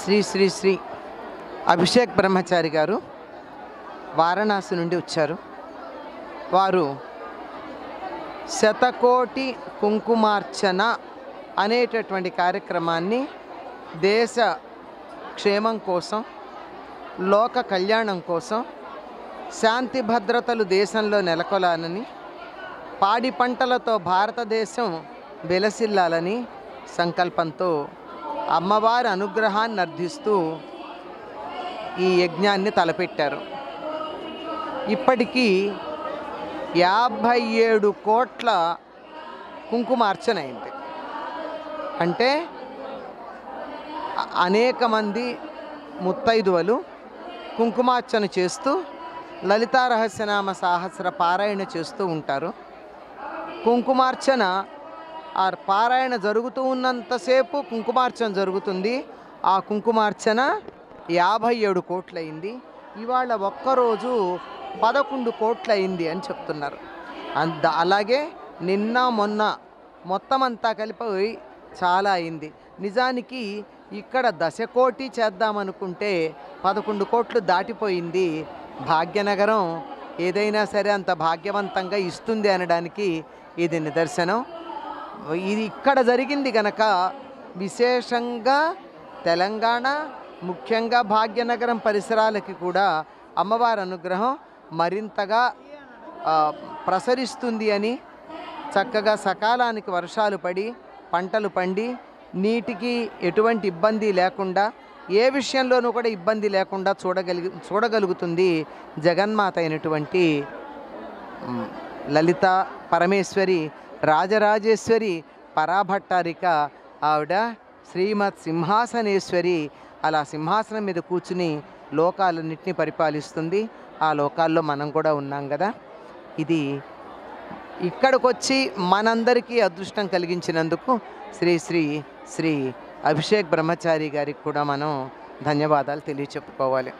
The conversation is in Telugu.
శ్రీ శ్రీ శ్రీ అభిషేక్ బ్రహ్మచారి గారు వారణాసి నుండి వచ్చారు. వారు శతకోటి కుంకుమార్చన అనేటటువంటి కార్యక్రమాన్ని దేశ క్షేమం కోసం, లోక కళ్యాణం కోసం, శాంతి భద్రతలు దేశంలో నెలకొలాలని, పాడి పంటలతో భారతదేశం వెలసిల్లాలని సంకల్పంతో అమ్మవారి అనుగ్రహాన్ని అర్థిస్తూ ఈ యజ్ఞాన్ని తలపెట్టారు. ఇప్పటికీ 57 కోట్ల కుంకుమార్చన అయింది. అంటే అనేక మంది ముత్తైదువలు కుంకుమార్చన చేస్తూ లలితా రహస్యనామ సహస్ర పారాయణ చేస్తూ ఉంటారు. కుంకుమార్చన ఆ పారాయణ జరుగుతూ ఉన్నంతసేపు కుంకుమార్చన జరుగుతుంది. ఆ కుంకుమార్చన 57 కోట్లయింది. ఇవాళ ఒక్కరోజు 11 కోట్లయింది అని చెప్తున్నారు. అలాగే నిన్న మొన్న మొత్తం అంతా కలిపి చాలా అయింది. నిజానికి ఇక్కడ 10 కోటి చేద్దామనుకుంటే 11 కోట్లు దాటిపోయింది. భాగ్యనగరం ఏదైనా సరే అంత భాగ్యవంతంగా ఇస్తుంది అనడానికి ఇది నిదర్శనం. ఇది ఇక్కడ జరిగింది గనక విశేషంగా తెలంగాణ, ముఖ్యంగా భాగ్యనగరం పరిసరాలకి కూడా అమ్మవారి అనుగ్రహం మరింతగా ప్రసరిస్తుంది అని, చక్కగా సకాలానికి వర్షాలు పడి పంటలు పండి నీటికి ఎటువంటి ఇబ్బంది లేకుండా, ఏ విషయంలోనూ కూడా ఇబ్బంది లేకుండా చూడగలుగుతుంది జగన్మాత అయినటువంటి లలిత పరమేశ్వరి, రాజరాజేశ్వరి పరాభట్టారిక. ఆవిడ శ్రీమత్ సింహాసనేశ్వరి. అలా సింహాసనం మీద కూర్చుని లోకాలన్నింటినీ పరిపాలిస్తుంది. ఆ లోకాల్లో మనం కూడా ఉన్నాం కదా. ఇది ఇక్కడికి వచ్చి మనందరికీ అదృష్టం కలిగించినందుకు శ్రీ శ్రీ శ్రీ అభిషేక్ బ్రహ్మచారి గారికి కూడా మనం ధన్యవాదాలు తెలియచెప్పుకోవాలి.